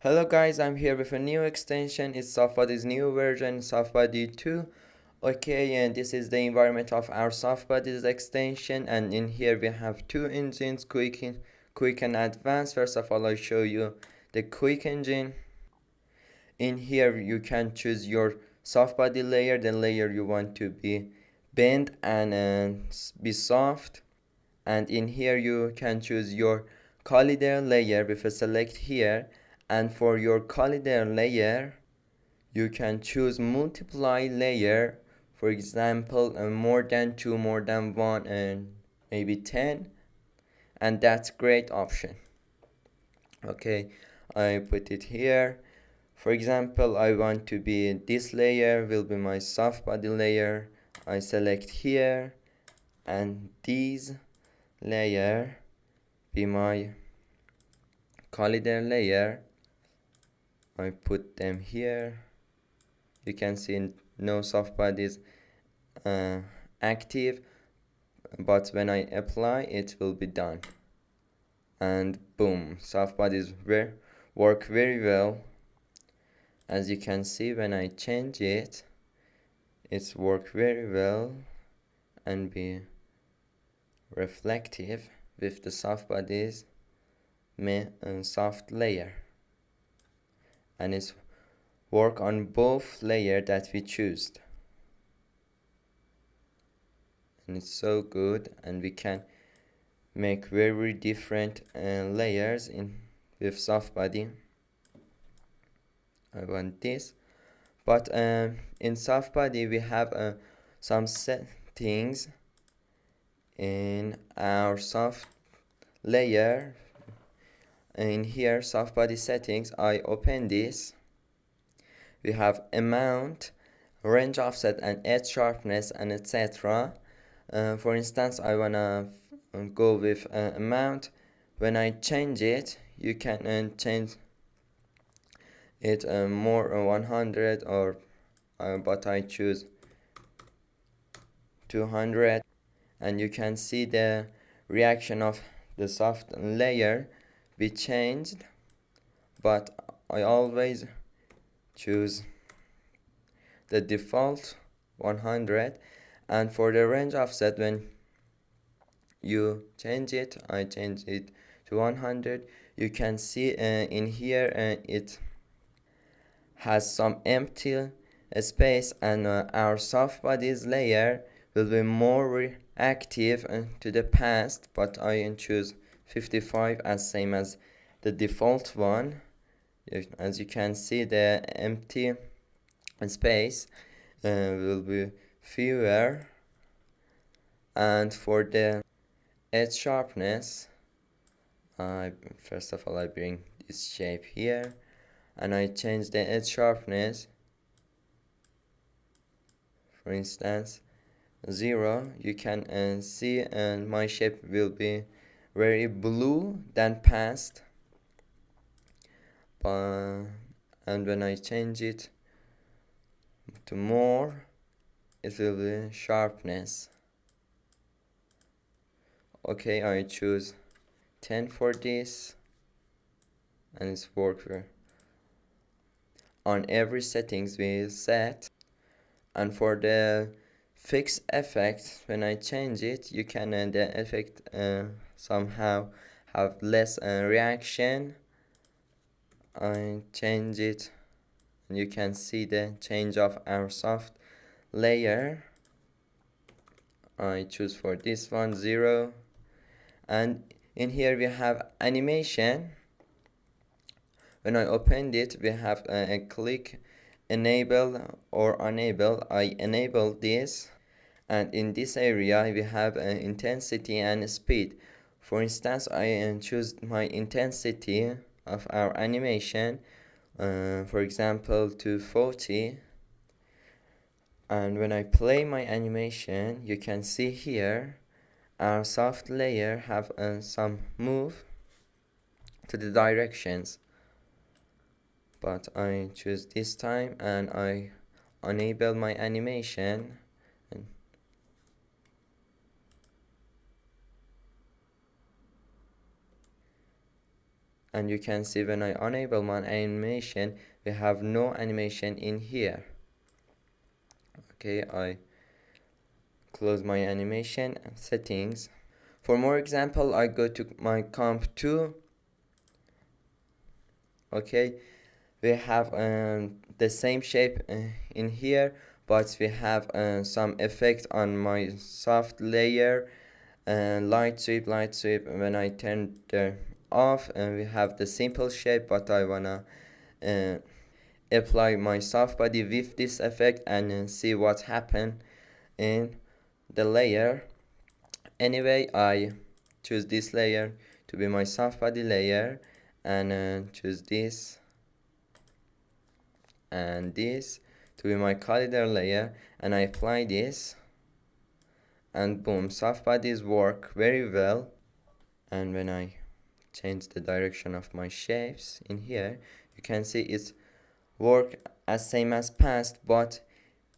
Hello guys, I'm here with a new extension. It's SoftBody's new version, SoftBody 2. Okay, and this is the environment of our SoftBody's extension, and in here we have two engines, quick and advanced. First of all, I'll show you the quick engine. In here you can choose your SoftBody layer, the layer you want to be bent and be soft. And in here you can choose your collider layer with a select here, and for your collider layer you can choose multiply layer, for example more than 2, more than 1, and maybe 10, and that's great option. Okay, I put it here. For example, I want to be this layer will be my soft body layer. I select here, and these layer be my collider layer. I put them here. You can see no soft bodies active, but when I apply it will be done, and boom, soft bodies work very well. As you can see, when I change it, it's work very well and be reflective with the soft bodies soft layer, and it's work on both layer that we choose, and it's so good, and we can make very different layers in with soft body. I want this, but in soft body we have some settings in our soft layer. In here, soft body settings, I open this. We have amount, range offset, and edge sharpness, and etc. For instance, I wanna go with amount. When I change it, you can change it more 100, or but I choose 200, and you can see the reaction of the soft layer be changed, but I always choose the default 100. And for the range offset, when you change it, I change it to 100. You can see in here it has some empty space, and our soft bodies layer will be more reactive to the past, but I choose 55 as same as the default one. As you can see, the empty space will be fewer. And for the edge sharpness, first of all I bring this shape here, and I change the edge sharpness, for instance 0. You can see my shape will be very blue than past, and when I change it to more, it will be sharpness. Okay, I choose 10 for this, and it's work on every settings we set. And for the fix effect, when I change it, you can the effect somehow have less reaction. I change it, and you can see the change of our soft layer. I choose for this one 0, and in here we have animation. When I opened it, we have a click enable or enable. I enable this, and in this area we have intensity and speed. For instance, I choose my intensity of our animation, for example to 40, and when I play my animation, you can see here our soft layer have some move to the directions, but I choose this time and I enable my animation, and and you can see when I enable my animation, we have no animation in here. Okay, I close my animation settings. For more example, I go to my comp 2. Okay, we have the same shape in here, but we have some effect on my soft layer, light sweep. When I turn the off, we have the simple shape, but I wanna uh, apply my soft body with this effect and see what happened in the layer. Anyway, I choose this layer to be my soft body layer, and choose this and this to be my collider layer, and I apply this, and boom, soft bodies work very well. And when I change the direction of my shapes in here, you can see it's work as same as past, but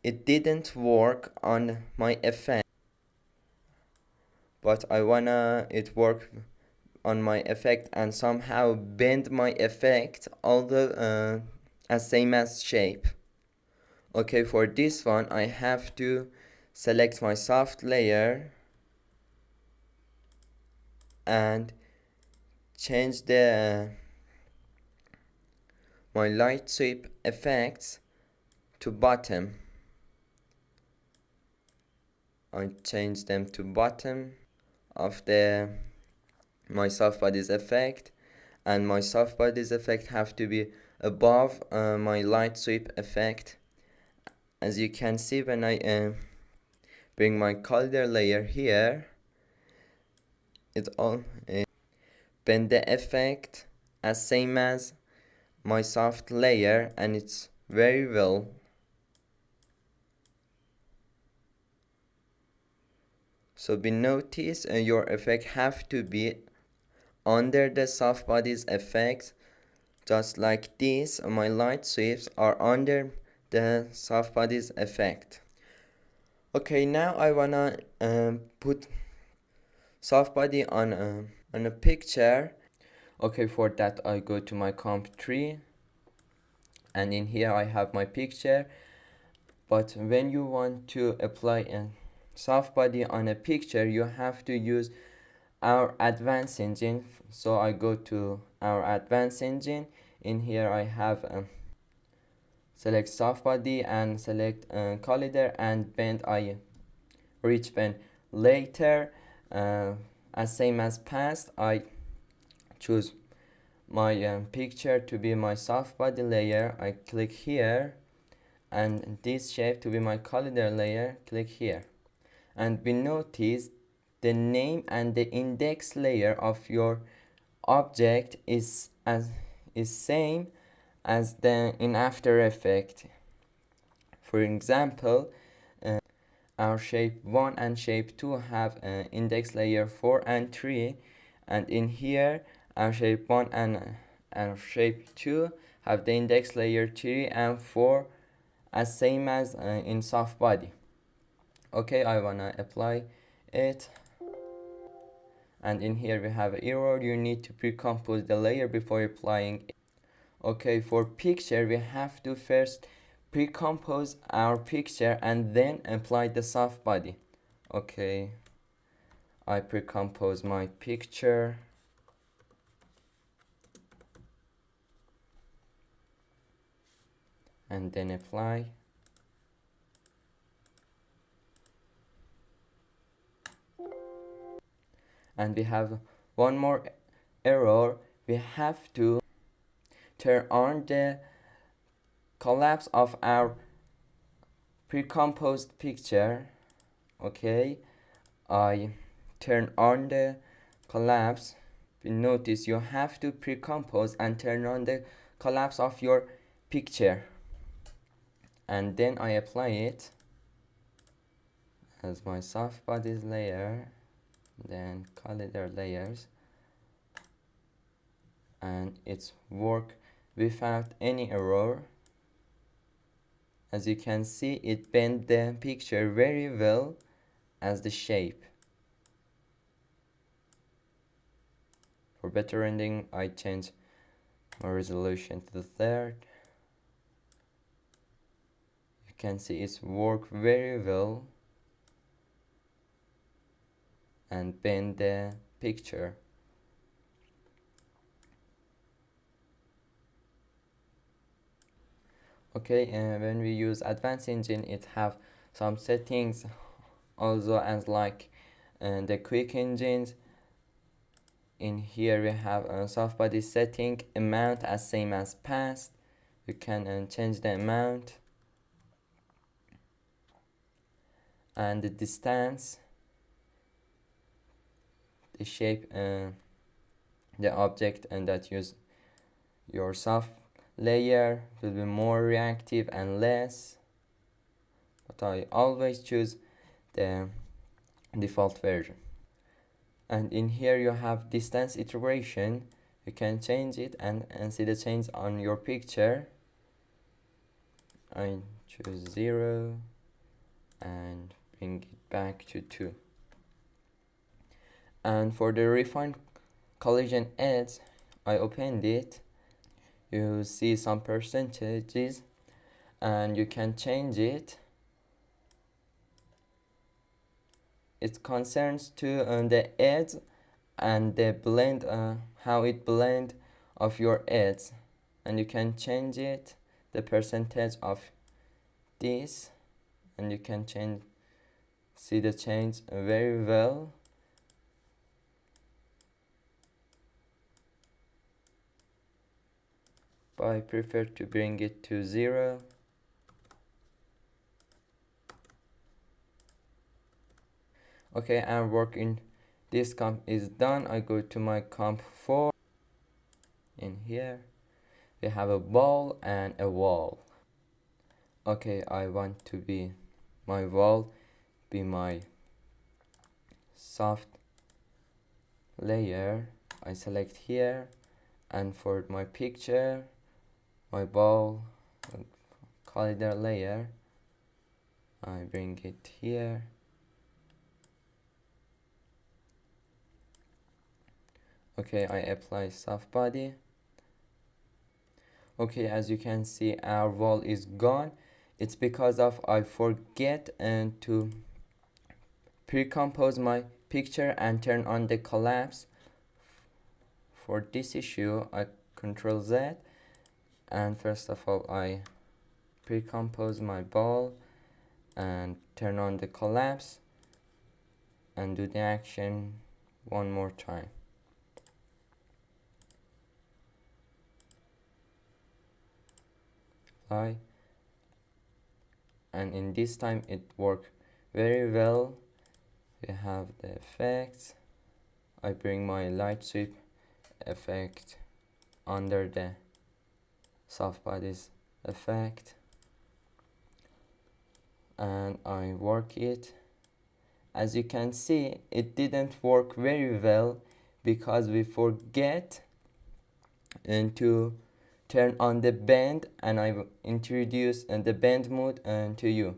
it didn't work on my effect, but I wanna it work on my effect and somehow bend my effect, although as same as shape. Okay, for this one I have to select my soft layer and change the my light sweep effects to bottom. I change them to bottom of the my soft bodies effect, and my soft bodies effect have to be above my light sweep effect. As you can see, when I bring my color layer here, it all bend the effect as same as my soft layer, and it's very well. So be notice your effect have to be under the soft bodies effect, just like this. My light sweeps are under the soft bodies effect. Okay, now I wanna put soft body on a picture. Okay, for that I go to my comp 3, and in here I have my picture. But when you want to apply a soft body on a picture, you have to use our advanced engine. So I go to our advanced engine. In here I have select soft body and select collider and bend. I reach bend later, as same as past. I choose my picture to be my soft body layer. I click here, and this shape to be my collider layer. Click here, and we notice the name and the index layer of your object is same as the in After Effects. For example, our shape 1 and shape 2 have index layer 4 and 3, and in here our shape 1 and our shape 2 have the index layer 3 and 4 as same as in soft body. Okay, I wanna apply it, and in here we have an error. You need to pre-compose the layer before applying it. Okay, for picture we have to first pre-compose our picture and then apply the soft body. Okay, I pre-compose my picture, and then apply. And we have one more error. We have to turn on the collapse of our pre-composed picture. Okay, I turn on the collapse. Notice you have to pre-compose and turn on the collapse of your picture, and then I apply it as my soft bodies layer, then collider layers, and it's work without any error. As you can see, it bent the picture very well as the shape. For better rendering, I change more resolution to the third. You can see it's work very well and bend the picture. Okay, and when we use advanced engine, it have some settings also, as like the quick engines. In here we have a soft body setting, amount as same as past. You can change the amount and the distance, the shape, the object, and that use your soft layer will be more reactive and less, but I always choose the default version. And in here you have distance iteration. You can change it and see the change on your picture. I choose 0 and bring it back to 2. And for the refine collision edge, I opened it. You see some percentages and you can change it. It concerns to the edge and the blend, how it blend of your edge, and you can change it, the percentage of this, and you can see the change very well. But I prefer to bring it to 0. Okay, and work in this comp is done. I go to my comp 4. In here we have a ball and a wall. Okay, I want to be my wall be my soft layer. I select here, and for my picture, my ball collider layer, I bring it here. Okay, I apply soft body. Okay, as you can see, our wall is gone. It's because of I forget to pre-compose my picture and turn on the collapse. For this issue, I Control Z, and first of all I pre-compose my ball and turn on the collapse and do the action one more time. Apply, and in this time it worked very well. We have the effects. I bring my light sweep effect under the soft bodies effect and I work it. As you can see, it didn't work very well because we forget to turn on the bend, and I introduce the bend mode to you.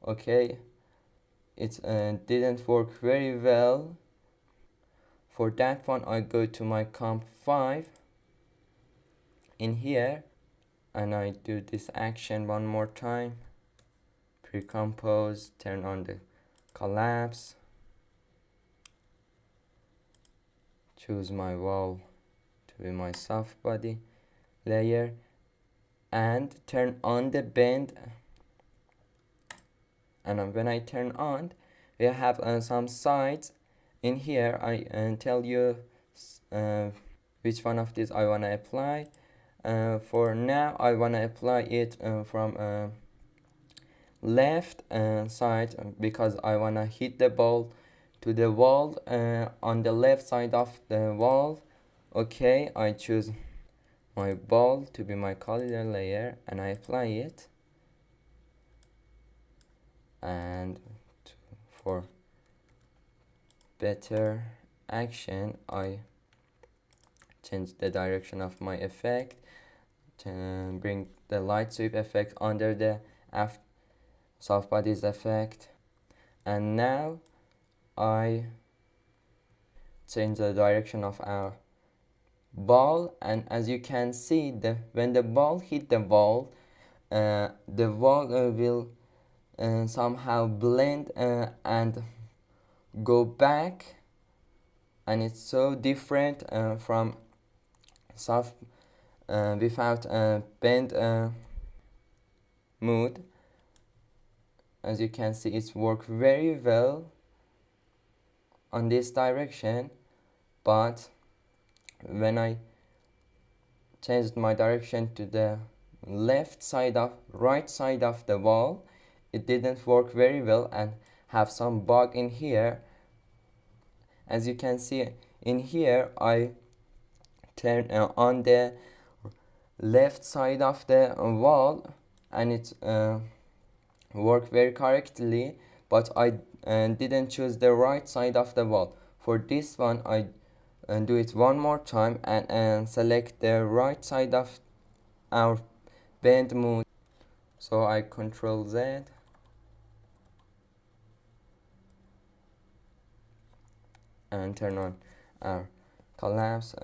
Okay, it didn't work very well. For that one, I go to my comp 5 in here and I do this action one more time. Pre-compose, turn on the collapse, choose my wall to be my soft body layer and turn on the bend. And when I turn on, we have some sides. In here I tell you which one of these I want to apply. For now I want to apply it from left side because I want to hit the ball to the wall on the left side of the wall. Okay, I choose my ball to be my collider layer and I apply it, and for better action I change the direction of my effect to bring the light sweep effect under the soft bodies effect, and now I change the direction of our ball, and as you can see, when the ball hit the wall will somehow blend and go back, and it's so different from soft without bend mood. As you can see, it's worked very well on this direction, but when I changed my direction to the right side of the wall, it didn't work very well and have some bug in here. As you can see in here, I turn on the left side of the wall, and it worked very correctly, but I didn't choose the right side of the wall. For this one, I do it one more time and select the right side of our bend mode. So I Control Z and turn on our collapse,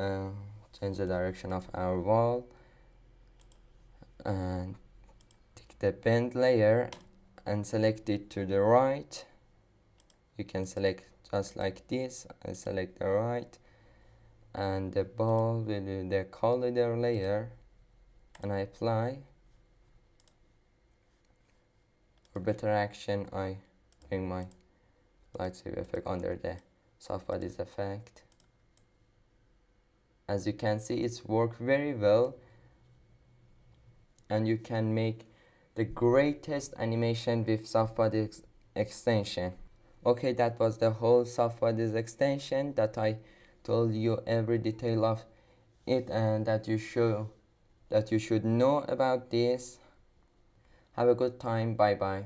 change the direction of our wall, and take the bend layer and select it to the right. You can select just like this. I select the right, and the ball will do the collider layer, and I apply. For better action, I bring my lightsaber effect under the soft bodies effect. As you can see, it's worked very well, and you can make the greatest animation with soft bodies extension. Okay, that was the whole soft bodies extension that I told you every detail of it, and that you should know about this. Have a good time. Bye bye.